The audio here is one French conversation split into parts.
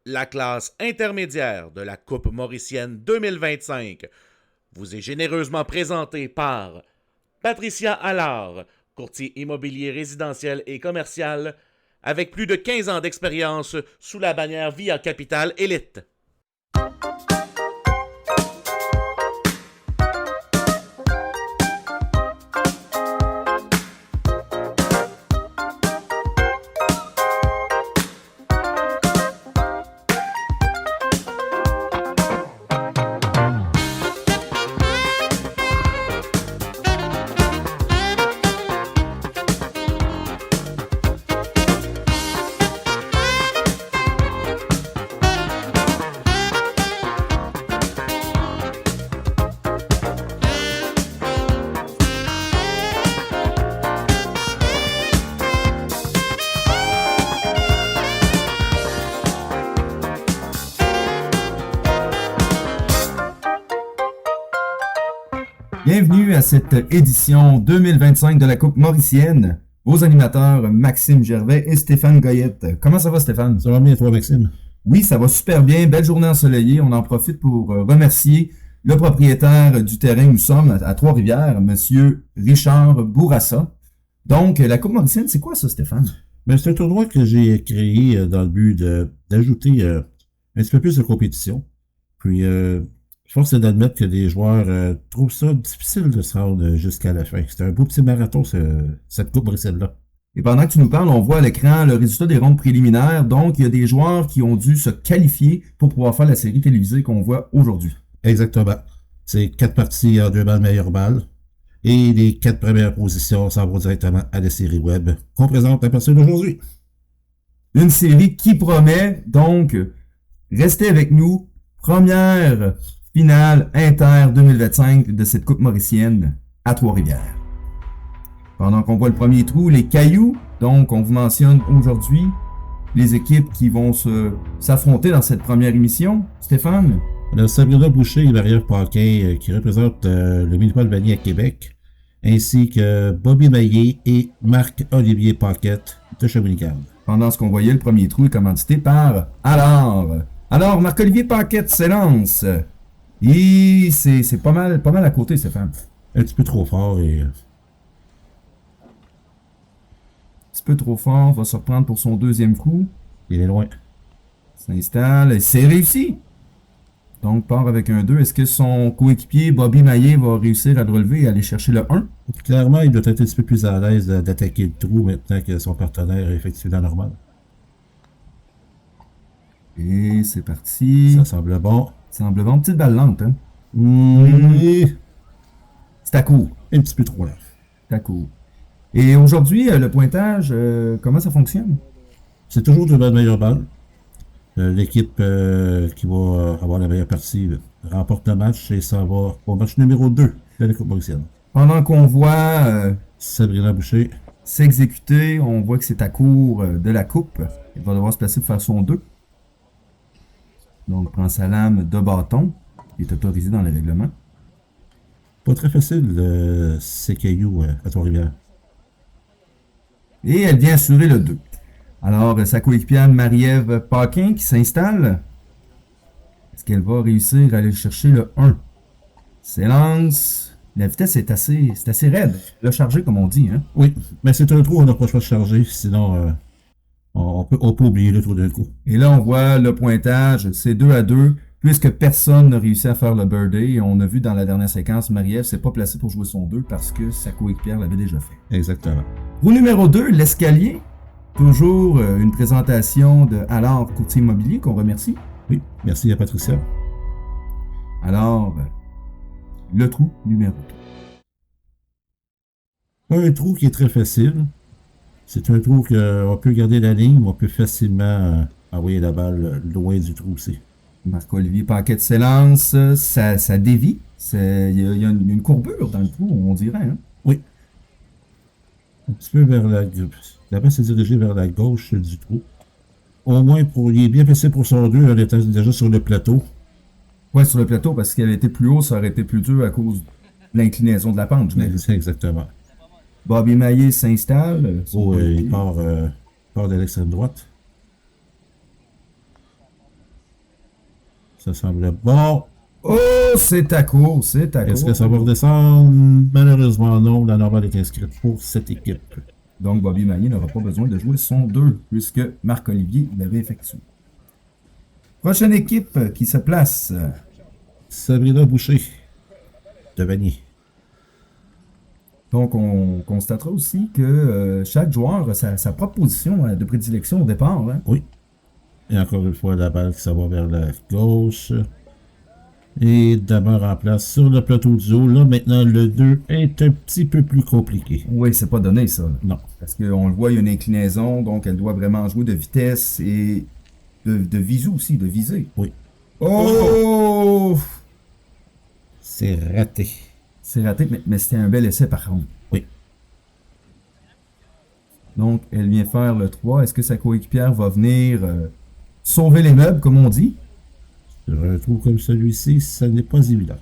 la classe intermédiaire de la Coupe Mauricienne 2025 vous est généreusement présentée par Patricia Allard, courtier immobilier résidentiel et commercial, avec plus de 15 ans d'expérience sous la bannière Via Capital Élite. Bienvenue à cette édition 2025 de la Coupe Mauricienne. Vos animateurs Maxime Gervais et Stéphane Goyette. Comment ça va, Stéphane? Ça va bien, toi, Maxime? Oui, ça va super bien. Belle journée ensoleillée. On en profite pour remercier le propriétaire du terrain où nous sommes à Trois-Rivières, Monsieur Richard Bourassa. Donc, la Coupe Mauricienne, c'est quoi ça, Stéphane? Ben, c'est un tournoi que j'ai créé dans le but d'ajouter un petit peu plus de compétition. Puis, force est d'admettre que les joueurs trouvent ça difficile de se rendre jusqu'à la fin. C'est un beau petit marathon, cette Coupe Mauricienne-là. Et pendant que tu nous parles, on voit à l'écran le résultat des rondes préliminaires. Donc, il y a des joueurs qui ont dû se qualifier pour pouvoir faire la série télévisée qu'on voit aujourd'hui. Exactement. C'est 4 parties en 2 balles, meilleure balle. Et les 4 premières positions s'en vont directement à la série web qu'on présente à partir d'aujourd'hui. Une série qui promet. Donc, restez avec nous. Première finale Inter 2025 de cette Coupe Mauricienne à Trois-Rivières. Pendant qu'on voit le premier trou, les Cailloux, donc on vous mentionne aujourd'hui les équipes qui vont s'affronter dans cette première émission. Stéphane? Alors, Sabrina Boucher et Marie-Ève Paquin qui représentent le Mini-Paul Vanier à Québec, ainsi que Bobby Maillé et Marc-Olivier Paquette de Shawinigan. Pendant ce qu'on voyait, le premier trou est commandité par Alors, Marc-Olivier Paquette s'élance. Et c'est pas mal à côté, Stéphane. Un petit peu trop fort et... Un petit peu trop fort, va se reprendre pour son deuxième coup. il est loin. S'installe, et c'est réussi. Donc, part avec un 2. Est-ce que son coéquipier, Bobby Maillé, va réussir à le relever et aller chercher le 1? Clairement, il doit être un petit peu plus à l'aise d'attaquer le trou maintenant que son partenaire effectue la normale. Et c'est parti. Ça semble bon. Semble bon. Petite balle lente, hein? C'est à court. Un petit peu trop lent. C'est à court. Et aujourd'hui, le pointage, comment ça fonctionne? C'est toujours de la meilleure balle. L'équipe qui va avoir la meilleure partie remporte le match et ça va au match numéro 2 de la Coupe Mauricienne. Pendant qu'on voit Sabrina Boucher s'exécuter, on voit que c'est à court de la coupe. Il va devoir se placer pour faire son 2. Donc, prend sa lame de bâton. Il est autorisé dans les règlements. Pas très facile, ces cailloux à Trois-Rivières. Et elle vient assurer le 2. Alors, sa coéquipière Marie-Ève Paquin qui s'installe. Est-ce qu'elle va réussir à aller chercher le 1? S'élance. La vitesse est assez raide. Le chargé, comme on dit. Hein? Oui, mais c'est un trou, on n'a pas le choix de charger, sinon on peut oublier le trou d'un coup. Et là, on voit le pointage, c'est 2-2, puisque personne n'a réussi à faire le birdie. Et on a vu dans la dernière séquence, Marie-Ève s'est pas placée pour jouer son 2 parce que sa coéquipière l'avait déjà fait. Exactement. Roue numéro 2, l'escalier. Toujours une présentation de Allard Courtier Immobilier qu'on remercie. Oui, merci à Patricia. Alors, le trou numéro 2. Un trou qui est très facile. C'est un trou qu'on peut garder la ligne, mais on peut facilement envoyer la balle loin du trou aussi. Marc-Olivier Paquette s'élance, ça dévie. Il y a une courbure dans le trou, on dirait. Hein? Oui. Un petit peu vers la balle s'est dirigée vers la gauche du trou. Au moins, il est bien placé pour son 2, elle était déjà sur le plateau. Ouais, sur le plateau, parce qu'elle était plus haut, ça aurait été plus dur à cause de l'inclinaison de la pente, j'imagine. Exactement. Bobby Maillé s'installe. Il part de l'extrême droite. Ça semble bon. Oh, c'est à court, c'est à Est-ce que court. ça va redescendre? Malheureusement, non. La normale est inscrite pour cette équipe. Donc, Bobby Maillet n'aura pas besoin de jouer son 2, puisque Marc-Olivier l'avait effectué. Prochaine équipe qui se place. Sabrina Boucher de Vanier. Donc, on constatera aussi que chaque joueur a sa propre position de prédilection au départ. Hein? Oui. Et encore une fois, la balle qui s'en va vers la gauche. Et demeure en place sur le plateau du haut. Là, maintenant, le 2 est un petit peu plus compliqué. Oui, c'est pas donné, ça. Là. Non. Parce qu'on le voit, il y a une inclinaison, donc elle doit vraiment jouer de vitesse et de visu aussi, de viser. Oui. Oh! C'est raté. C'est raté, mais c'était un bel essai par contre. Oui. Donc, elle vient faire le 3. Est-ce que sa coéquipière va venir sauver les meubles, comme on dit? Sur un trou comme celui-ci, ça n'est pas évident.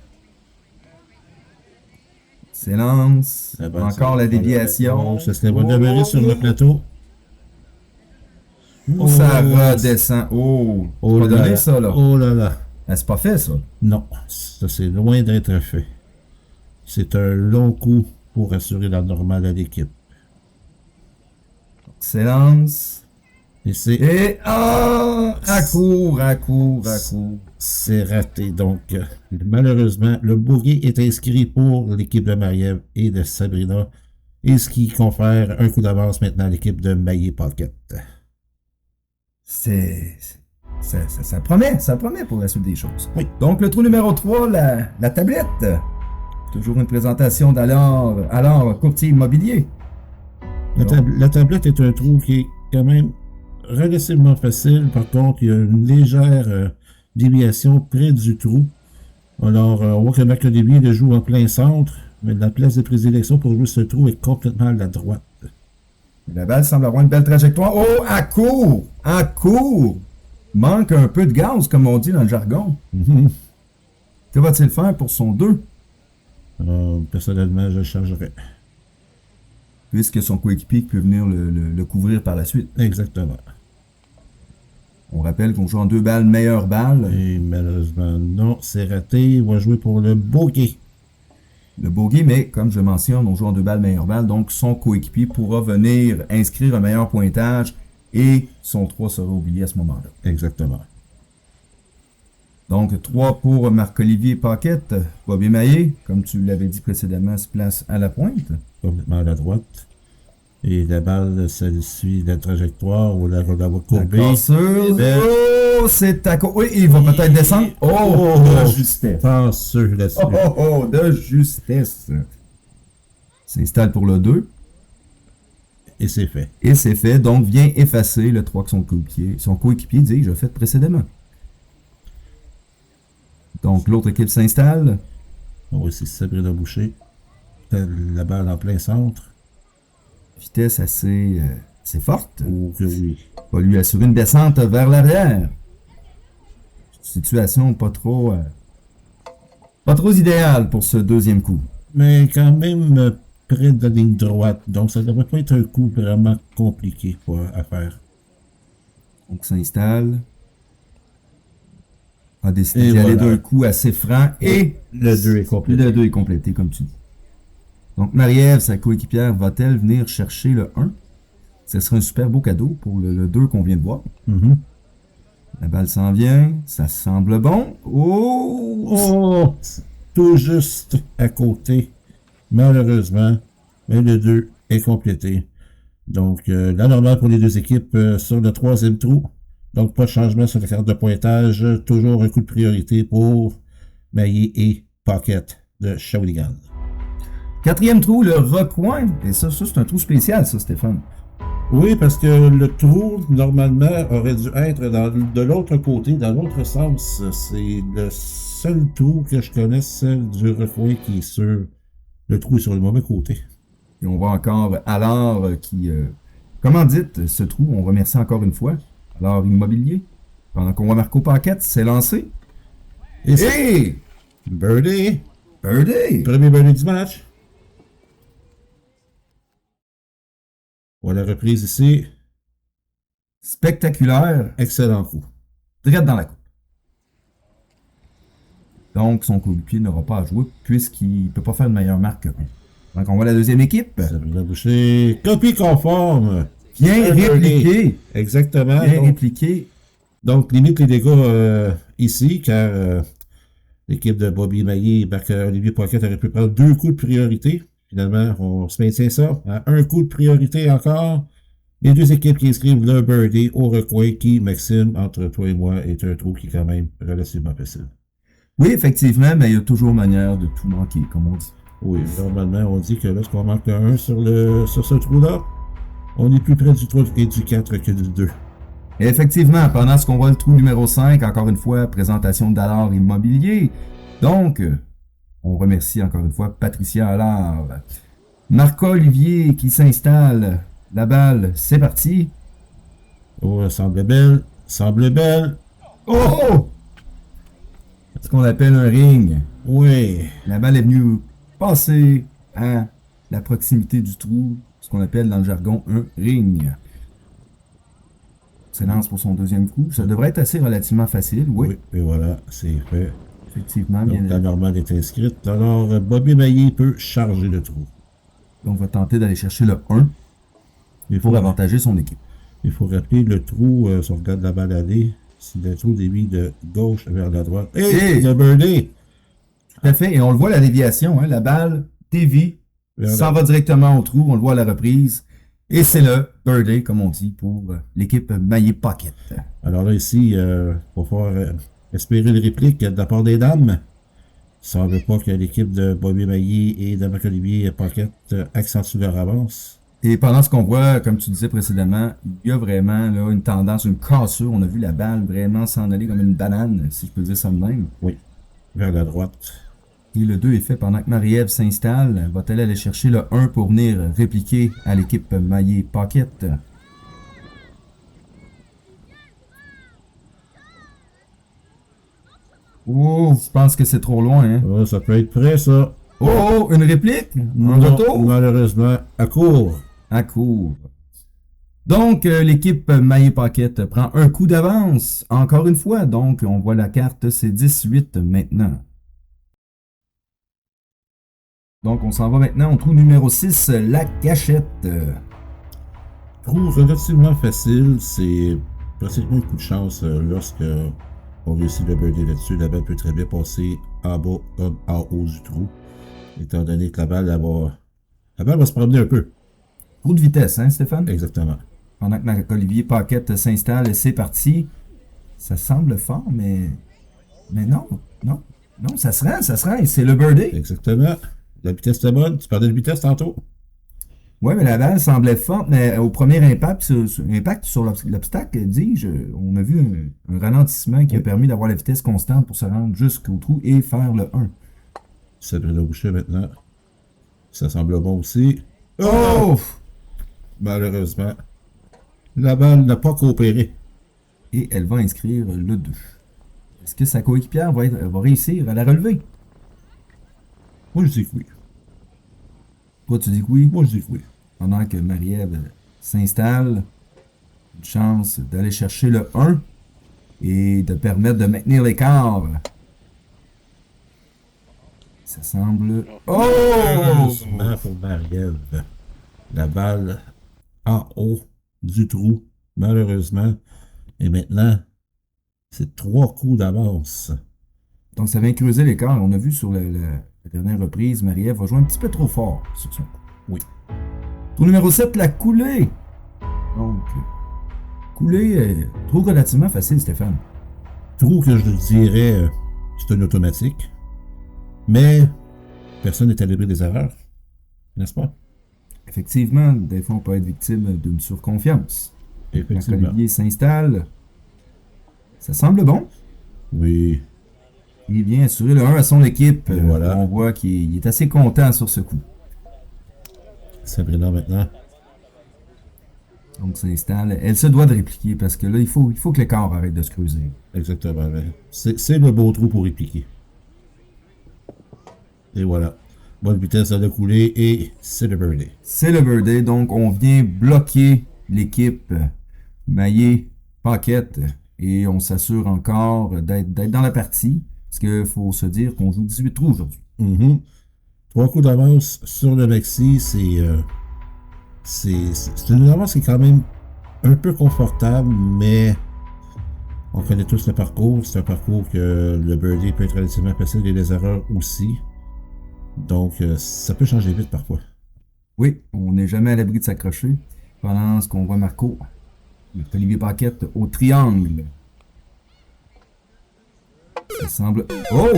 Silence. Encore la déviation. Ça serait bon demeurer sur le plateau. Oh, ça redescend. Oh, Oh pas là donné là. ça, là. Oh là là. Ah, c'est pas fait, ça. Non, ça c'est loin d'être fait. C'est un long coup pour assurer la normale à l'équipe. Silence. Et c'est Et à court. c'est raté. Donc, malheureusement, le bogey est inscrit pour l'équipe de Marie-Ève et de Sabrina. Et ce qui confère un coup d'avance maintenant à l'équipe de Maillé Pocket. Ça promet pour la suite des choses. Oui. Donc, le trou numéro 3, la tablette. Toujours une présentation d'Alors Courtier Immobilier. La tablette est un trou qui est quand même relativement facile. Par contre, il y a une légère déviation près du trou. Alors, on voit que Marc-Olivier le joue en plein centre, mais la place de prédilection pour jouer ce trou est complètement à la droite. La balle semble avoir une belle trajectoire. Oh, à court! Manque un peu de gaz, comme on dit dans le jargon. Que va-t-il faire pour son 2? Personnellement, je changerais. Puisque son coéquipier peut venir le couvrir par la suite. Exactement. On rappelle qu'on joue en 2 balles, meilleure balle. Et malheureusement, non, c'est raté. Il va jouer pour le bogey. Le bogey, mais comme je mentionne, on joue en 2 balles, meilleure balle. Donc, son coéquipier pourra venir inscrire un meilleur pointage et son 3 sera oublié à ce moment-là. Exactement. Donc, 3 pour Marc-Olivier Paquette. Bobby Maillet, comme tu l'avais dit précédemment, se place à la pointe. Complètement à la droite. Et la balle, ça suit la trajectoire ou la va courber. Oh, c'est à côté. Oui, il va peut-être descendre. Oh, de justesse. Penseux là-dessus. Oh, de justesse. S'installe pour le 2. Et c'est fait. Et c'est fait. Donc, vient effacer le 3 que son coéquipier dit que je fait précédemment. Donc, l'autre équipe s'installe. On va essayer Sabrina Boucher. La balle en plein centre. Vitesse assez forte. Oh que oui. Va lui assurer une descente vers l'arrière. Situation pas trop idéale pour ce deuxième coup. Mais quand même près de la ligne droite. Donc, ça ne devrait pas être un coup vraiment compliqué à faire. Donc, s'installe. A décidé d'y aller d'un coup assez franc. Et le 2 est complété. Le 2 est complété, comme tu dis. Donc, Marie-Ève, sa coéquipière, va-t-elle venir chercher le 1? Ce serait un super beau cadeau pour le 2 qu'on vient de voir. La balle s'en vient. Ça semble bon. Oh! Tout juste à côté. Malheureusement. Mais le 2 est complété. Donc, la normale pour les deux équipes sur le 3e trou. Donc, pas de changement sur la carte de pointage. Toujours un coup de priorité pour Maillet et Pocket de Shawinigan. 4e trou, le recoin. Et ça c'est un trou spécial, ça, Stéphane. Oui, parce que le trou, normalement, aurait dû être de l'autre côté, dans l'autre sens. C'est le seul trou que je connais, celle du recoin qui est sur le trou sur le mauvais côté. Et on voit encore Allard qui commandite ce trou. On remercie encore une fois Allard Immobilier. Pendant qu'on voit Marco Paquette s'est lancé. Et Birdie! Birdie! Premier birdie du match. Voilà la reprise ici. Spectaculaire. Excellent coup. Direct dans la coupe. Donc, son coéquipier n'aura pas à jouer puisqu'il ne peut pas faire une meilleure marque que 1. Donc, on voit la deuxième équipe. Sabrina Boucher, copie conforme. Bien répliqué. Exactement. Bien répliqué. Donc, limite les dégâts ici, car l'équipe de Bobby Maillé et Olivier Paquette aurait pu prendre 2 coups de priorité. Finalement, on se maintient ça à 1 coup de priorité encore. Les 2 équipes qui inscrivent le birdie au recoin qui, Maxime, entre toi et moi, est un trou qui est quand même relativement facile. Oui, effectivement, mais il y a toujours manière de tout manquer, comme on dit. Oui, normalement, on dit que lorsqu'on manque un 1 sur ce trou-là, on est plus près du 3 et du 4 que du 2. Et effectivement, pendant ce qu'on voit le trou numéro 5, encore une fois, présentation d'Allard Immobilier. Donc, on remercie encore une fois Patricia Allard. Marc-Olivier qui s'installe. La balle, c'est parti. Oh, elle semble belle. Semble belle. Oh! Ce qu'on appelle un ring. Oui. La balle est venue passer à la proximité du trou. Ce qu'on appelle dans le jargon un ring. S'élance pour son deuxième coup. Ça devrait être assez relativement facile, oui. Oui, et voilà, c'est fait. Effectivement, Donc, bien. la normale est inscrite. Alors, Bobby Maillé peut charger le trou. On va tenter d'aller chercher le 1 pour avantager son équipe. Il faut rappeler le trou, si on regarde la balle aller, c'est le trou dévie de gauche vers la droite. Hey! Le birdie! Tout à fait, et on le voit la déviation, hein, la balle dévie, s'en va directement au trou, on le voit à la reprise. Et c'est le birdie, comme on dit, pour l'équipe Maillé Pocket. Alors là, ici, il va falloir espérer une réplique de la part des dames. Ça ne veut pas que l'équipe de Bobby Maillé et de Marc-Olivier Pocket accentue leur avance. Et pendant ce qu'on voit, comme tu disais précédemment, il y a vraiment là, une tendance, une cassure. On a vu la balle vraiment s'en aller comme une banane, si je peux dire ça de même. Oui, vers la droite. Et le 2 est fait pendant que Marie-Ève s'installe. Va-t-elle aller chercher le 1 pour venir répliquer à l'équipe Maillé Pocket? Oh, je pense que c'est trop loin, hein? Oh, ça peut être prêt, ça. Oh, une réplique? Un Non, retour? malheureusement, à court. À court. Donc, l'équipe Maillé Pocket prend un coup d'avance, encore une fois. Donc, on voit la carte, c'est 18 maintenant. Donc, on s'en va maintenant au trou numéro 6, la cachette. Trou relativement facile, c'est pratiquement un coup de chance lorsque on réussit le birdie là-dessus. La balle peut très bien passer en bas comme en haut du trou, étant donné que la balle va se promener un peu. Trou de vitesse, hein, Stéphane? Exactement. Pendant que Marc-Olivier Pocket s'installe, c'est parti. Ça semble fort, mais non, ça se rend, c'est le birdie. Exactement. La vitesse est bonne. Tu parlais de vitesse tantôt? Oui, mais la balle semblait forte, mais au premier impact sur l'obstacle, dis-je, on a vu un ralentissement qui a permis d'avoir la vitesse constante pour se rendre jusqu'au trou et faire le 1. Sabrina Boucher maintenant. Ça semble bon aussi. Oh! Malheureusement, la balle n'a pas coopéré. Et elle va inscrire le 2. Est-ce que sa coéquipière va réussir à la relever? Moi, je dis que oui. Toi, tu dis que oui? Moi, je dis que oui. Pendant que Marie-Ève s'installe, une chance d'aller chercher le 1 et de permettre de maintenir l'écart. Ça semble... Oh! Malheureusement pour Marie-Ève, la balle en haut du trou, malheureusement. Et maintenant, c'est 3 coups d'avance. Donc, ça vient creuser l'écart. On a vu sur la dernière reprise, Marie-Ève va jouer un petit peu trop fort sur son coup. Oui. Tour numéro 7, la coulée. Donc, coulée, trou relativement facile, Stéphane. Trou que je dirais, c'est un automatique. Mais personne n'est à l'abri des erreurs, n'est-ce pas? Effectivement, des fois, on peut être victime d'une surconfiance. Effectivement. Olivier s'installe. Ça semble bon. Oui. Il vient assurer le 1 à son équipe. Et voilà. On voit qu'il est assez content sur ce coup. Sabrina maintenant. Donc, s'installe. Elle se doit de répliquer parce que là, il faut que l'écart arrête de se creuser. Exactement. C'est le beau trou pour répliquer. Et voilà. Bonne vitesse à la coulée et c'est le birdie. C'est le birdie. Donc, on vient bloquer l'équipe Maillé Pocket et on s'assure encore d'être dans la partie. Parce qu'il faut se dire qu'on joue 18 trous aujourd'hui. Mhm. 3 coups d'avance sur le maxi, c'est une avance qui est quand même un peu confortable, mais on connaît tous le parcours. C'est un parcours que le birdie peut être relativement facile et les erreurs aussi. Donc, ça peut changer vite parfois. Oui, on n'est jamais à l'abri de s'accrocher. Pendant ce qu'on voit Olivier Paquette au triangle. Ça semble... Oh!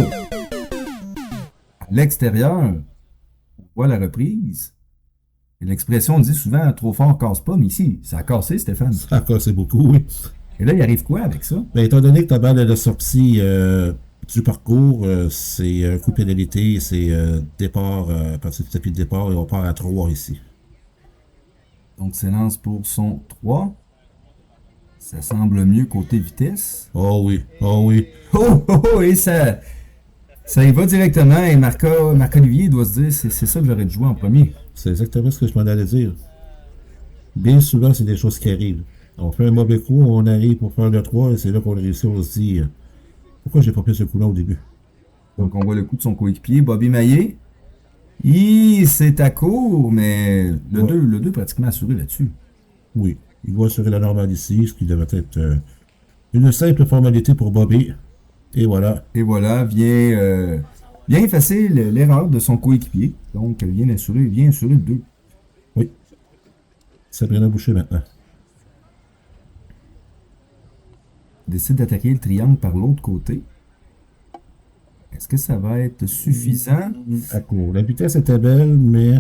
À l'extérieur, on voit la reprise. Et l'expression dit souvent « trop fort casse pas », mais ici, ça a cassé, Stéphane. Ça a cassé beaucoup, oui. Et là, il arrive quoi avec ça? Ben, étant donné que ta balle est sortie du parcours, c'est un coup de pénalité, c'est départ, à partir du tapis de départ, et on part à 3 ici. Donc, s'élance pour son 3. Ça semble mieux côté vitesse. Oh oui, oh oui. Et ça y va directement. Et Marc-Olivier doit se dire, c'est ça que j'aurais dû jouer en premier. C'est exactement ce que je m'en allais dire. Bien souvent, c'est des choses qui arrivent. On fait un mauvais coup, on arrive pour faire le 3, et c'est là qu'on réussit, on se dit pourquoi j'ai pas fait ce coup-là au début? Donc, on voit le coup de son coéquipier, Bobby Maillet. C'est à court, mais le 2 pratiquement assuré là-dessus. Oui, il doit assurer la normale ici, ce qui devait être une simple formalité pour Bobby. Et voilà. Et voilà, vient effacer l'erreur de son coéquipier. Donc, vient assurer le 2. Oui. Sabrina Boucher maintenant. Décide d'attaquer le triangle par l'autre côté. Est-ce que ça va être suffisant? À court. La vitesse était belle, mais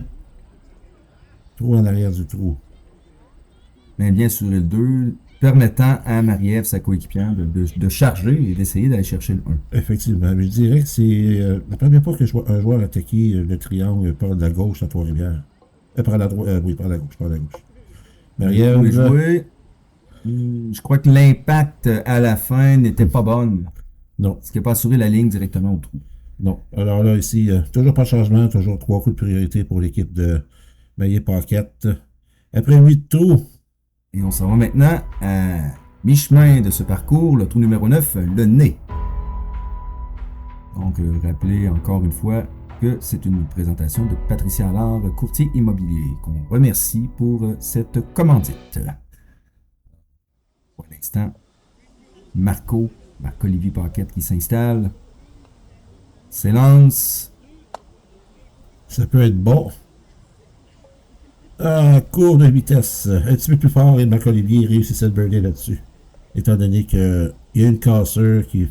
trop en arrière du trou. Mais bien sur le 2, permettant à Marie-Ève, sa coéquipière, de charger et d'essayer d'aller chercher le 1. Effectivement. Mais je dirais que c'est la première fois que je vois un joueur attaquer le triangle par la gauche à Trois-Rivières. Par la droite. Oui, par la gauche. Marie-Ève. Joué. Je crois que l'impact à la fin n'était pas bonne. Non. Ce qui n'a pas assuré la ligne directement au trou. Non. Alors là, ici, toujours pas de changement, toujours 3 coups de priorité pour l'équipe de Maillet-Paquette. Après 8 trous. Et on s'en va maintenant à mi-chemin de ce parcours, le trou numéro 9, le nez. Donc, rappelez encore une fois que c'est une présentation de Patricia Allard, courtier immobilier, qu'on remercie pour cette commandite. Pour l'instant, Marc-Olivier Paquette qui s'installe, s'élance. Ça peut être bon. Cours de vitesse, un petit peu plus fort, et Marc-Olivier réussit le birdie là-dessus. Étant donné qu'il y a une cassure qui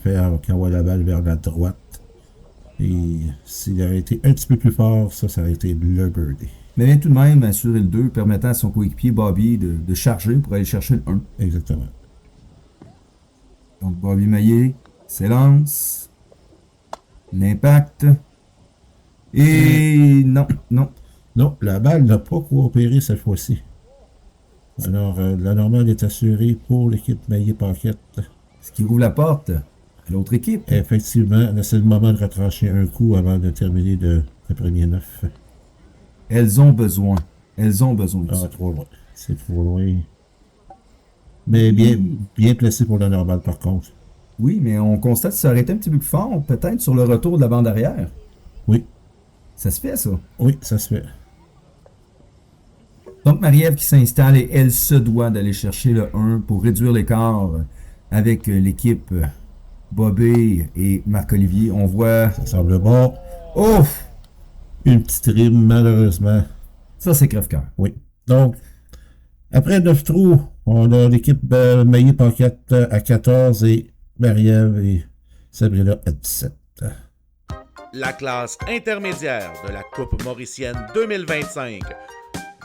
envoie la balle vers la droite. Et s'il avait été un petit peu plus fort, ça aurait été le birdie. Mais bien tout de même assurer le 2, permettant à son coéquipier Bobby de charger pour aller chercher le 1. Exactement. Donc Bobby Maillet s'élance. L'impact. Et non. Non, la balle n'a pas coopéré cette fois-ci. Alors, la normale est assurée pour l'équipe Maillet-Paquette. Ce qui ouvre la porte à l'autre équipe. Effectivement, c'est le moment de retrancher un coup avant de terminer le premier 9. Elles ont besoin. De ça. Trop loin. C'est trop loin. Mais bien placé pour la normale, par contre. Oui, mais on constate que ça aurait été un petit peu plus fort, peut-être sur le retour de la bande arrière. Oui. Ça se fait, ça. Oui, ça se fait. Donc, Marie-Ève qui s'installe et elle se doit d'aller chercher le 1 pour réduire l'écart avec l'équipe Bobby et Marc-Olivier. On voit... Ça semble bon. Ouf! Une petite rime, malheureusement. Ça, c'est crève-cœur. Oui. Donc, après 9 trous, on a l'équipe Maillet-Paquette à 14 et Marie-Ève et Sabrina à 17. La classe intermédiaire de la Coupe Mauricienne 2025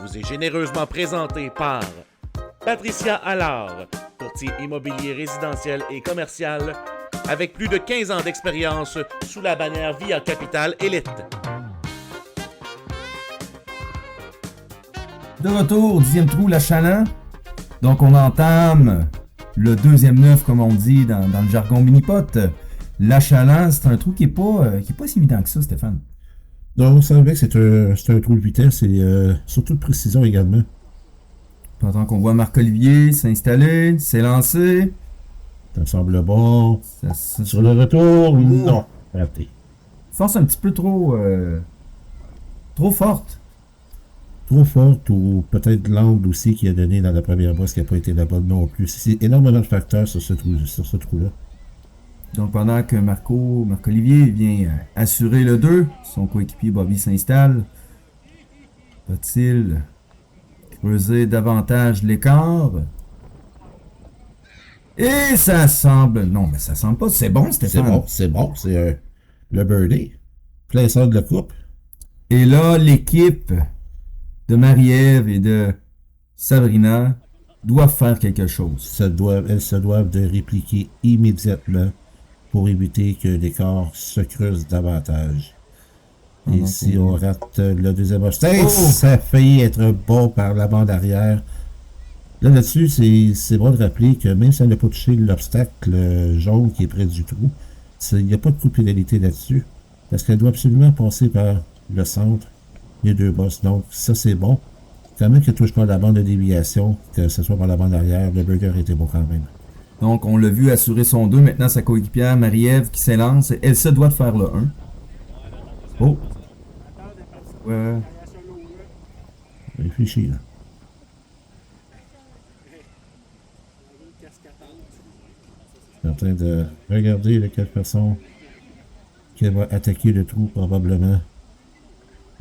vous est généreusement présentée par Patricia Allard, courtier immobilier résidentiel et commercial, avec plus de 15 ans d'expérience sous la bannière Via Capital Elite. De retour, 10e trou, la Chaland. Donc, on entame le deuxième 9, comme on dit dans le jargon mini-pot. La Chaland, c'est un trou qui est pas si évident que ça, Stéphane. Donc, vous savez que c'est un trou de vitesse et surtout de précision également. Pendant qu'on voit Marc-Olivier s'installer, s'élancer. Ça semble bon. Ça Sur le retour, non. Raté. force un petit peu trop forte. Trop forte ou peut-être l'angle aussi qui a donné dans la première bosse qui n'a pas été la bonne non plus. C'est énormément de facteurs sur ce trou-là. Donc pendant que Marc-Olivier vient assurer le 2, son coéquipier Bobby s'installe. Va-t-il creuser davantage l'écart? Et ça semble... Non, mais ça semble pas. C'est bon, Stéphane. C'est bon. C'est le birdie. Plein centre de la coupe. Et là, l'équipe de Marie-Ève et de Sabrina doivent faire quelque chose. Elles se doivent de répliquer immédiatement pour éviter que l'écart se creuse davantage. Et si on rate le deuxième obstacle, ça a failli être bon par la bande arrière. Là-dessus, c'est bon de rappeler que même si elle n'a pas touché l'obstacle jaune qui est près du trou, il n'y a pas de coup de pénalité là-dessus. Parce qu'elle doit absolument passer par le centre, les deux bosses. Donc, ça, c'est bon. Quand même qu'elle ne touche pas la bande de déviation, que ce soit par la bande arrière, le burger était bon quand même. Donc, on l'a vu assurer son 2. Maintenant, sa coéquipière Marie-Ève qui s'élance. Elle se doit de faire le 1. Oh! Ouais. Réfléchis, là. Je suis en train de regarder de quelle façon qu'elle va attaquer le trou, probablement.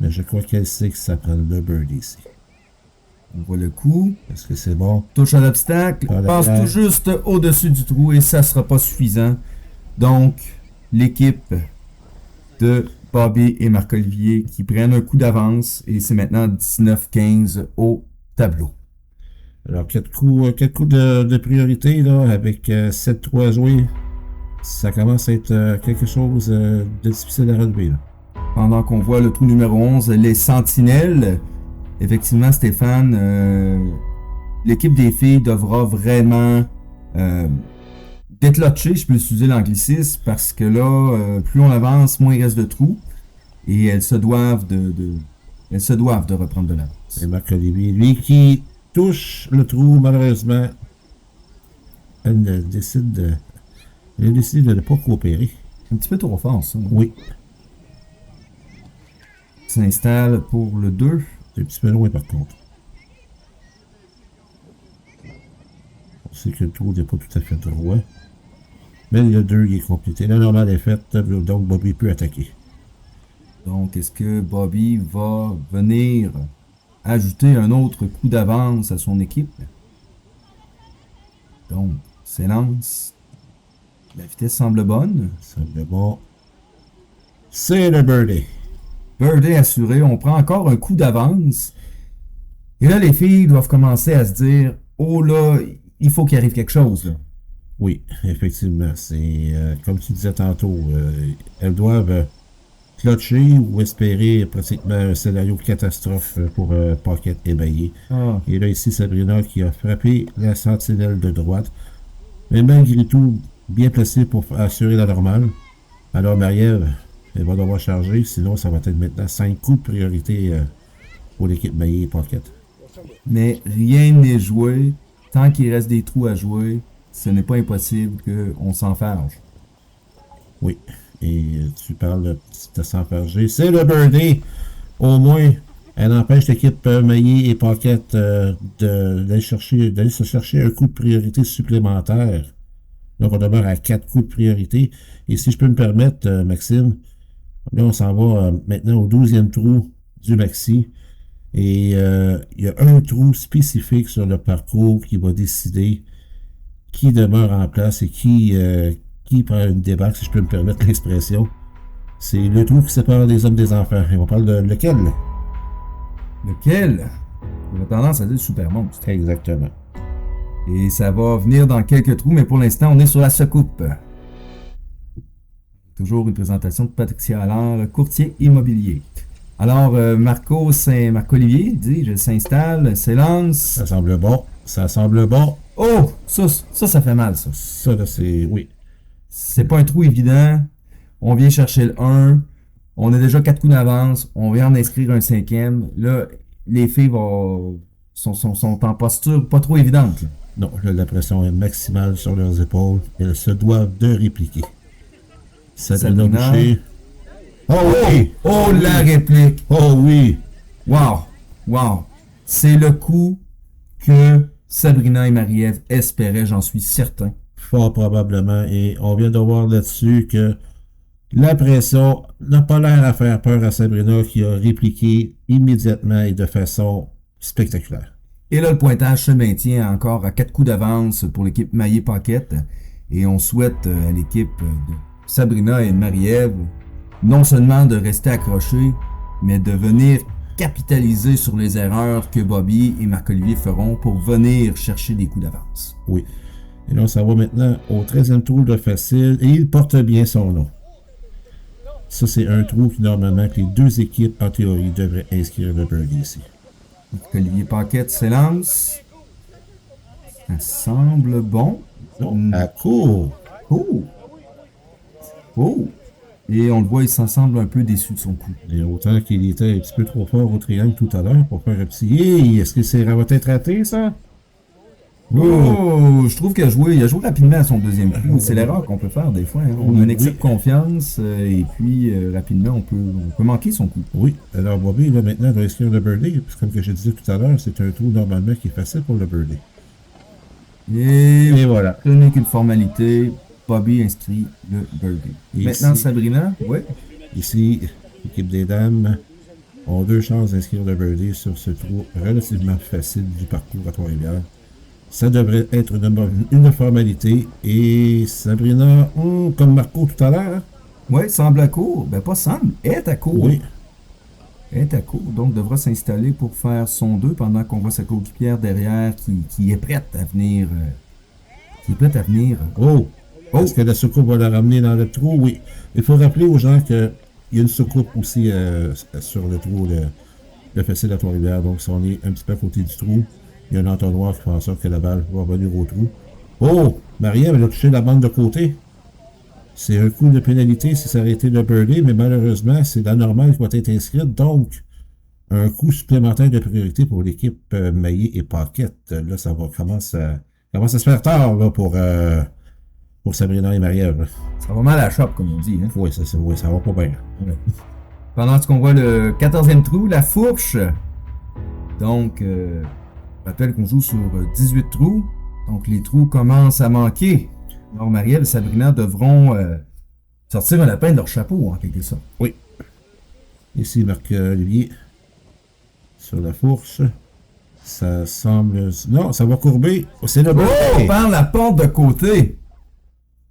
Mais je crois qu'elle sait que ça prend le birdie ici. On voit le coup. Est-ce que c'est bon? Touche à l'obstacle. Passe tout juste au-dessus du trou et ça sera pas suffisant. Donc, l'équipe de Bobby et Marc-Olivier qui prennent un coup d'avance et c'est maintenant 19-15 au tableau. Alors, 4 coups de priorité, là, avec 7-3 joués. Ça commence à être quelque chose de difficile à relever, là. Pendant qu'on voit le trou numéro 11, les sentinelles. Effectivement, Stéphane, l'équipe des filles devra vraiment déclocher, je peux utiliser l'anglicisme, parce que là, plus on avance, moins il reste de trous. Et elles se doivent de reprendre de l'avance. Et Marc-Olivier, lui, qui touche le trou, malheureusement, elle décide de ne pas coopérer. Un petit peu trop fort, ça. Oui. S'installe pour le 2. C'est un petit peu loin, par contre. On sait que le trou n'est pas tout à fait droit. Mais le 2 il est complété. La normale est faite, donc Bobby peut attaquer. Donc, est-ce que Bobby va venir ajouter un autre coup d'avance à son équipe? Donc, s'élance. La vitesse semble bonne. Semble bon. C'est le birdie. Birdie assuré. On prend encore un coup d'avance. Et là, les filles doivent commencer à se dire, oh là, il faut qu'il arrive quelque chose, là. Oui, effectivement. C'est comme tu disais tantôt, elles doivent clutcher ou espérer pratiquement un scénario catastrophe pour Pocket ébaillé. Et là, ici, Sabrina qui a frappé la sentinelle de droite. Mais malgré tout, bien placé pour assurer la normale. Alors, Marie-Ève, elle va devoir charger, sinon ça va être maintenant 5 coups de priorité pour l'équipe Maillé et Pocket. Mais rien n'est joué. Tant qu'il reste des trous à jouer, ce n'est pas impossible qu'on s'enfarge. Oui, et tu parles de s'enfarger. C'est le birdie. Au moins, elle empêche l'équipe Maillé et Pocket d'aller se chercher un coup de priorité supplémentaire. Donc, on demeure à 4 coups de priorité. Et si je peux me permettre, Maxime, là, on s'en va maintenant au 12e trou du maxi. Et il y a un trou spécifique sur le parcours qui va décider qui demeure en place et qui prend une débarque, si je peux me permettre l'expression. C'est le trou qui sépare les hommes des enfants. Et on parle de lequel? Lequel? On a tendance à dire super monstre. Exactement. Et ça va venir dans quelques trous, mais pour l'instant, on est sur la secoupe. Toujours une présentation de Patricia Allard, courtier immobilier. Alors, Marc-Olivier, dis-je, s'installe, s'élance. Ça semble bon. Ça semble bon. Oh! Ça fait mal, ça. Ça, là, c'est... Oui. C'est pas un trou évident. On vient chercher le 1. On a déjà 4 coups d'avance. On vient en inscrire un 5e. Là, les filles sont en posture pas trop évidente. Là. Non, là, la pression est maximale sur leurs épaules. Elles se doivent de répliquer. Sabrina Boucher. Oh oui! Oh, la réplique! Oh oui! Wow! Wow! C'est le coup que Sabrina et Marie-Ève espéraient, j'en suis certain. Fort probablement. Et on vient de voir là-dessus que la pression n'a pas l'air à faire peur à Sabrina qui a répliqué immédiatement et de façon spectaculaire. Et là, le pointage se maintient encore à 4 coups d'avance pour l'équipe Maillé-Paquette. Et on souhaite à l'équipe de Sabrina et Marie-Ève non seulement de rester accrochés, mais de venir capitaliser sur les erreurs que Bobby et Marc-Olivier feront pour venir chercher des coups d'avance. Oui. Et là, on s'en va maintenant au 13e tour de facile et il porte bien son nom. Ça, c'est un trou qui, normalement, que les deux équipes, en théorie, devraient inscrire le birdie ici. Marc-Olivier Paquette s'élance. Ça semble bon. À court. Oh! Oh! Et on le voit, il s'en semble un peu déçu de son coup. Et autant qu'il était un petit peu trop fort au triangle tout à l'heure pour faire un petit hey, est-ce que ça va être raté, ça? Oh! Je trouve qu'il a joué rapidement à son deuxième coup. C'est l'erreur qu'on peut faire des fois. Hein. On a un excès de confiance et puis rapidement, on peut manquer son coup. Oui. Alors, Bobby, là, maintenant, va inscrire le birdie. Puis, comme que je disais tout à l'heure, c'est un trou, normalement, qui est facile pour le birdie. Et voilà. Ce n'est qu'une formalité. Bobby inscrit le birdie. Et Maintenant, ici- Sabrina, oui. Ici, l'équipe des dames ont deux chances d'inscrire le birdie sur ce trou relativement facile du parcours à Trois-Rivières. Ça devrait être une formalité. Et Sabrina, comme Marco tout à l'heure, hein? Oui, semble à court. Ben, pas semble, est à court. Oui. Est à court, donc devra s'installer pour faire son 2 pendant qu'on voit sa coéquipière derrière qui est prête à venir. Oh! Est-ce que la soucoupe va la ramener dans le trou? Oui. Il faut rappeler aux gens qu'il y a une soucoupe aussi sur le trou, le facile à Trois-Rivières. Donc, si on est un petit peu à côté du trou, il y a un entonnoir qui fait en sorte que la balle va revenir au trou. Oh! Marie-Ève, elle a touché la bande de côté. C'est un coup de pénalité si ça aurait été le birdie, mais malheureusement, c'est la normale qui va être inscrite. Donc, un coup supplémentaire de priorité pour l'équipe Maillé et Paquette. Là, ça va commence à se faire tard là, pour Sabrina et Marie-Ève. Ça va mal à la chope, comme on dit. Hein? Oui, ça va pas bien. Ouais. Pendant qu'on voit le 14e trou, la fourche. Donc, je rappelle qu'on joue sur 18 trous. Donc, les trous commencent à manquer. Alors, Marie-Ève et Sabrina devront sortir un lapin de leur chapeau, en quelque sorte. Oui. Ici, Marc-Olivier, sur la fourche. Ça semble... Non, ça va courber. C'est le Oh! Par la porte de côté!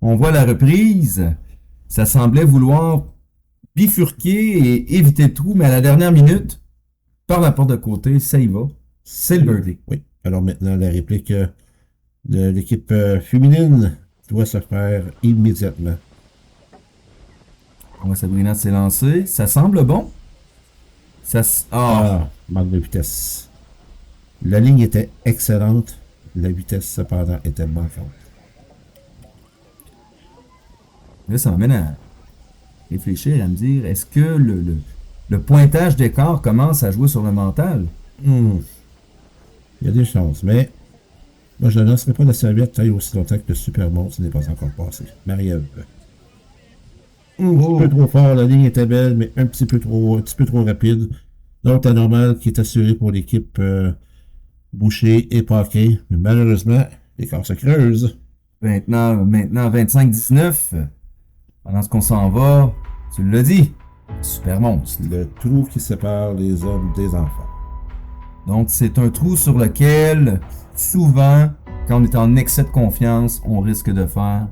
On voit la reprise. Ça semblait vouloir bifurquer et éviter le trou, mais à la dernière minute, par la porte de côté, ça y va. C'est le birdie. Oui. Alors maintenant, la réplique de l'équipe féminine doit se faire immédiatement. On voit Sabrina s'élancer. Ça semble bon. Manque de vitesse. La ligne était excellente. La vitesse, cependant, était manquante. Là, ça m'amène à réfléchir, à me dire, est-ce que le pointage des corps commence à jouer sur le mental? Il y a des chances, mais moi, je ne lancerai pas la serviette taille aussi longtemps que le Supermonte n'est pas encore passé. Marie-Ève. Un petit peu trop fort, la ligne était belle, mais un petit peu trop rapide. Donc, la normale qui est assurée pour l'équipe Boucher et Paquet. Mais malheureusement, l'écart se creuse. Maintenant 25-19. Pendant ce qu'on s'en va, tu l'as dit, super monstre. Le trou qui sépare les hommes des enfants. Donc, c'est un trou sur lequel, souvent, quand on est en excès de confiance, on risque de faire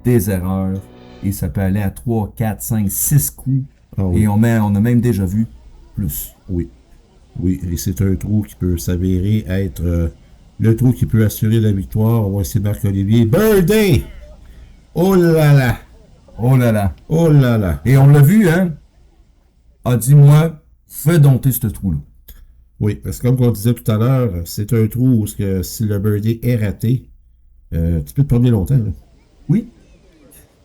des erreurs. Et ça peut aller à 3, 4, 5, 6 coups. Ah oui. Et on a même déjà vu plus. Oui. Oui, et c'est un trou qui peut s'avérer être le trou qui peut assurer la victoire. On va essayer Marc-Olivier. Birdie! Oh là là! Oh là là. Oh là là! Et on l'a vu, hein? Ah, dis-moi, fais dompter ce trou-là. Oui, parce que comme on disait tout à l'heure, c'est un trou où si le birdie est raté, tu peux te promener longtemps. Là. Oui.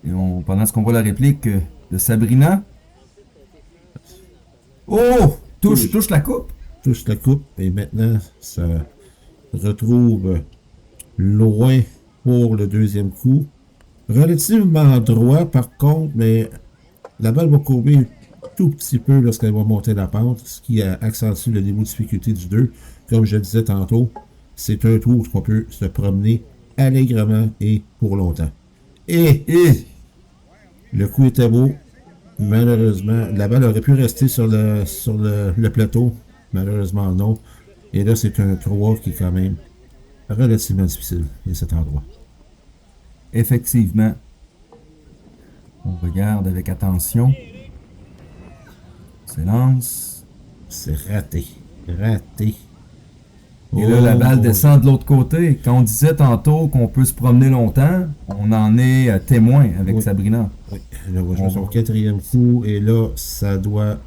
Et pendant ce qu'on voit la réplique de Sabrina. Oh! Touche la coupe. Touche la coupe et maintenant, ça retrouve loin pour le deuxième coup. Relativement droit par contre, mais la balle va courber un tout petit peu lorsqu'elle va monter la pente, ce qui accentue le niveau de difficulté du 2. Comme je le disais tantôt, c'est un trou où on peut se promener allègrement et pour longtemps. Et le coup était beau. Malheureusement, la balle aurait pu rester sur le plateau. Malheureusement, non. Et là, c'est un 3 qui est quand même relativement difficile à cet endroit. Effectivement. On regarde avec attention. Silence. C'est raté. Raté. Et là, la balle descend de l'autre côté. Quand on disait tantôt qu'on peut se promener longtemps, on en est témoin avec Sabrina. Oui, là, on va jouer son quatrième coup et là, ça doit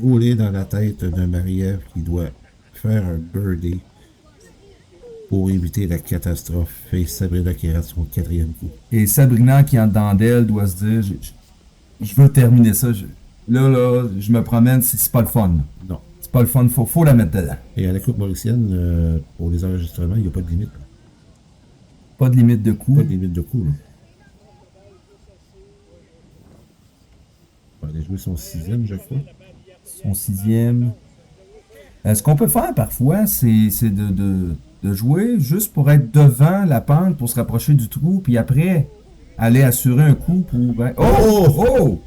rouler dans la tête de Marie-Ève qui doit faire un birdie pour éviter la catastrophe. Et Sabrina qui rate son quatrième coup. Et Sabrina qui en dedans d'elle doit se dire je veux terminer ça. Là, je me promène, c'est pas le fun. Non. C'est pas le fun, faut la mettre dedans. Et à la Coupe mauricienne, pour les enregistrements, il n'y a pas de limite. Pas de limite de coup. Pas de limite de coup. Là. On va aller jouer son 6e, je crois. Son 6e. Ce qu'on peut faire parfois, c'est de jouer juste pour être devant la pente, pour se rapprocher du trou, puis après, aller assurer un coup pour... Oh!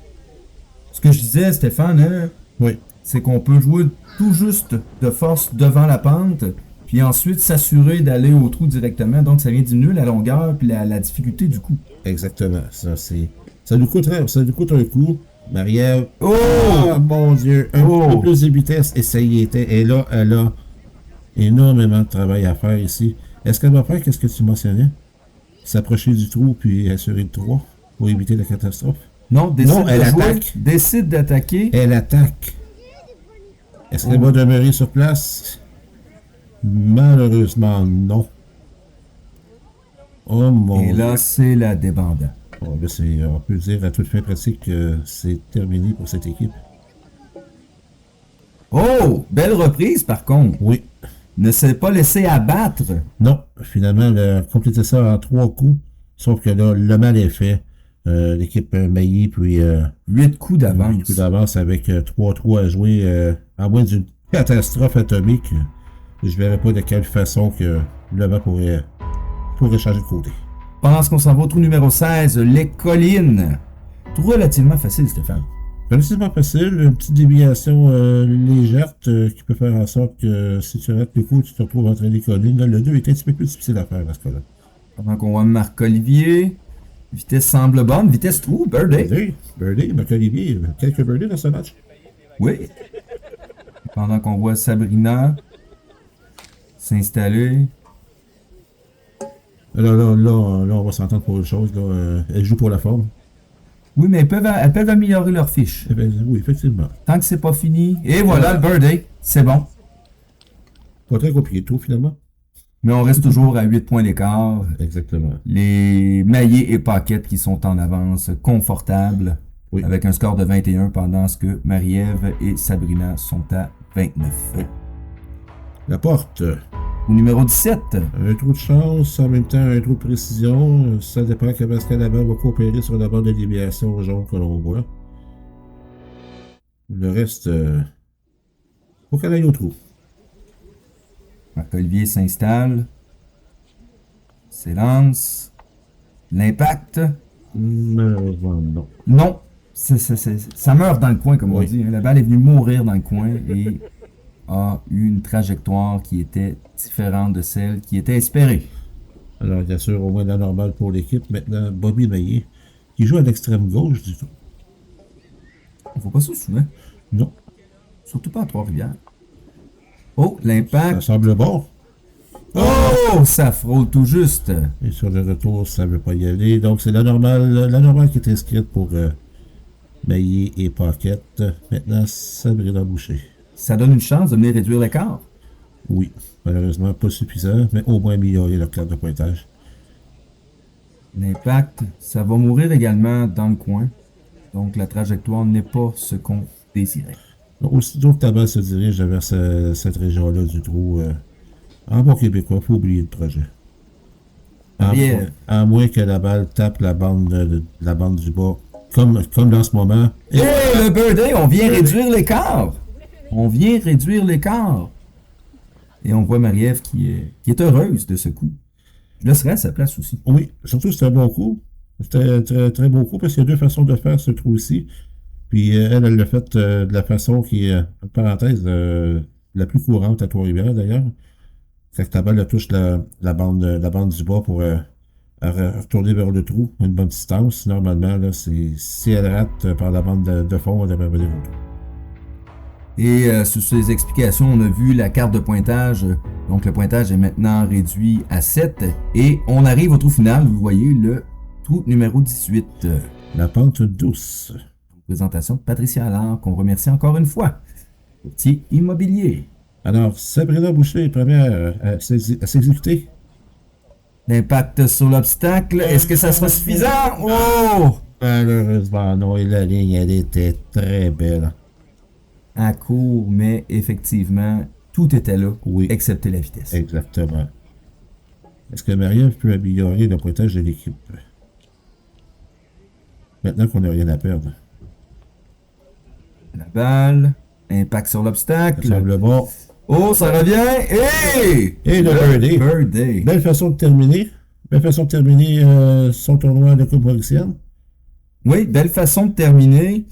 Ce que je disais, Stéphane, hein, oui. C'est qu'on peut jouer tout juste de force devant la pente, puis ensuite s'assurer d'aller au trou directement. Donc, ça vient diminuer la longueur puis la difficulté du coup. Exactement. Ça nous coûte un coup. Marie-Ève. Oh! Mon Dieu! Un peu plus de vitesse, et ça y était. Et là, elle a énormément de travail à faire ici. Est-ce qu'elle va faire qu'est-ce que tu mentionnais? S'approcher du trou puis assurer le 3 pour éviter la catastrophe? Non, elle attaque. Décide d'attaquer. Elle attaque. Est-ce qu'elle va demeurer sur place? Malheureusement, non. Oh mon Dieu. Et là, c'est la débandade. Oh, ben on peut dire à toute fin pratique que c'est terminé pour cette équipe. Oh! Belle reprise, par contre. Oui. Ne s'est pas laissé abattre. Non, finalement, elle a complété ça en 3 coups. Sauf que là, le mal est fait. L'équipe Mailly, puis 8 coups d'avance. 8 coups d'avance avec 3 trous à jouer. À moins d'une catastrophe atomique, je verrais pas de quelle façon que le vent pourrait changer de côté. Je pense qu'on s'en va au trou numéro 16, les collines. Trou relativement facile, Stéphane. Relativement facile, une petite déviation légère qui peut faire en sorte que si tu rates le coup, tu te retrouves entre les collines. Là, le 2 est un petit peu plus difficile à faire dans ce cas-là. Pendant qu'on voit Marc-Olivier, vitesse semble bonne, vitesse trou, birdie. Birdie, Marc-Olivier, quelques birdies dans ce match. Oui. Pendant qu'on voit Sabrina s'installer. Là, on va s'entendre pour une chose. Là, elle joue pour la forme. Oui, mais elles peuvent améliorer leur fiche. Eh bien, oui, effectivement. Tant que c'est pas fini. Et voilà, le birdie. C'est bon. Pas très compliqué tout, finalement. Mais on reste toujours à 8 points d'écart. Exactement. Les Maillet et Paquette qui sont en avance confortable. Oui. Avec un score de 21 pendant ce que Marie-Ève et Sabrina sont à 29. Oui. La porte. Au numéro 17. Un trou de chance, en même temps un trou de précision. Ça dépend que parce que la balle va coopérer sur la bande de déviation jaune que l'on voit. Le reste, faut qu'elle aille au trou. Marc-Olivier s'installe. S'élance. L'impact. Malheureusement, non. Non. Ça meurt dans le coin, comme on dit. La balle est venue mourir dans le coin et a eu une trajectoire qui était différente de celle qui était espérée. Alors, bien sûr, au moins la normale pour l'équipe. Maintenant, Bobby Maillet, qui joue à l'extrême gauche du tout. On ne voit pas ça souvent. Non. Surtout pas à Trois-Rivières. Oh, l'impact. Ça semble bon. Oh, ça frôle tout juste. Et sur le retour, ça ne veut pas y aller. Donc, c'est la normale qui est inscrite pour Maillet et Paquette. Maintenant, Sabrina Boucher. Ça donne une chance de venir réduire l'écart? Oui, malheureusement pas suffisant, mais au moins améliorer leur carte de pointage. L'impact, ça va mourir également dans le coin. Donc la trajectoire n'est pas ce qu'on désirait. Donc, aussitôt que ta balle se dirige vers cette région-là du trou, en bon québécois, il faut oublier le projet. Marie-Ève. À moins que la balle tape la bande du bas, comme dans ce moment. Et le birdie, on vient réduire l'écart. On vient réduire l'écart. Et on voit Marie-Ève qui est heureuse de ce coup. Je laisserai à sa place aussi. Oui, surtout c'était un bon coup. C'était un très, très beau coup parce qu'il y a deux façons de faire ce trou-ci. Puis elle l'a fait de la façon qui est, en parenthèse, la plus courante à Trois-Rivières d'ailleurs. C'est que ta balle elle touche la bande du bas pour retourner vers le trou, une bonne distance. Normalement, là, si elle rate par la bande de fond, elle devrait venir au trou. Et sur ces explications, on a vu la carte de pointage. Donc le pointage est maintenant réduit à 7. Et on arrive au trou final. Vous voyez le trou numéro 18. La pente douce. Présentation de Patricia Allard, qu'on remercie encore une fois. Courtier immobilier. Alors, Sabrina Boucher, première à s'exécuter. L'impact sur l'obstacle. Est-ce que ça sera suffisant? Oh! Malheureusement, non. Et la ligne, elle était très belle. À court, mais effectivement, tout était là, Oui. excepté la vitesse. Exactement. Est-ce que Marie-Ève peut améliorer le pointage de l'équipe? Maintenant qu'on n'a rien à perdre. La balle, impact sur Ça l'obstacle. semble bon. Oh, ça revient. Hey! Et le birdie. Birdie. Belle façon de terminer. Belle façon de terminer son tournoi de Coupe mauricienne. Oui, belle façon de terminer.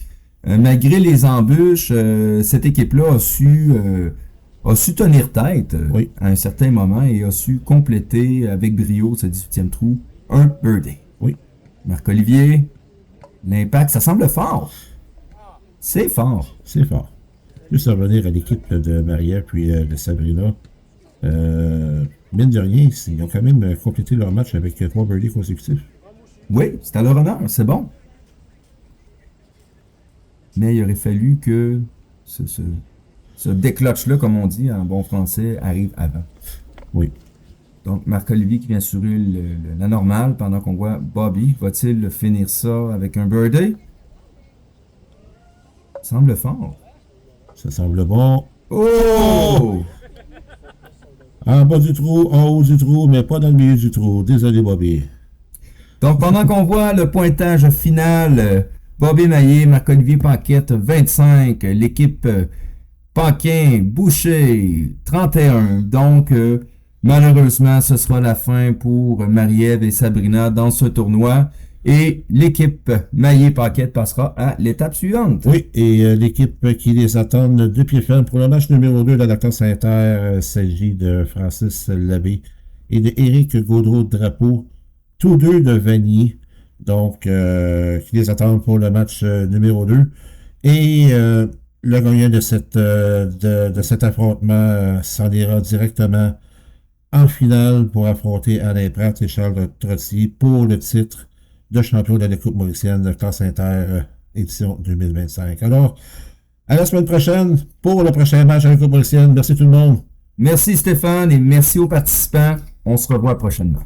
Malgré les embûches, cette équipe-là a su tenir tête Oui. à un certain moment et a su compléter avec brio ce 18e trou un birdie. Oui. Marc-Olivier, l'impact, ça semble fort. C'est fort. C'est fort. Juste revenir à l'équipe de Marie-Ève puis de Sabrina. Mine de rien, ils ont quand même complété leur match avec 3 birdies consécutifs. Oui, c'est à leur honneur, c'est bon. Mais il aurait fallu que ce décloche-là, comme on dit en bon français, arrive avant. Oui. Donc, Marc-Olivier qui vient assurer la normale pendant qu'on voit Bobby. Va-t-il finir ça avec un birdie? Semble fort. Ça semble bon. Oh! En bas du trou, en haut du trou, mais pas dans le milieu du trou. Désolé, Bobby. Donc, pendant qu'on voit le pointage final, Bobby Maillet, Marc-Olivier Paquette, 25. L'équipe Paquin, Boucher, 31. Donc, malheureusement, ce sera la fin pour Marie-Ève et Sabrina dans ce tournoi. Et l'équipe Maillet-Paquette passera à l'étape suivante. Oui, et l'équipe qui les attend de pied ferme pour le match numéro 2 de la classe inter s'agit de Francis Labbé et de Éric Gaudreau-Drapeau, tous deux de Vanier, donc qui les attendent pour le match numéro 2. Et le gagnant de cet affrontement s'en ira directement en finale pour affronter Alain Pratt et Charles Trottier pour le titre de champion de la Coupe mauricienne de classe inter édition 2025. Alors, à la semaine prochaine pour le prochain match de la Coupe mauricienne. Merci tout le monde. Merci Stéphane et merci aux participants. On se revoit prochainement.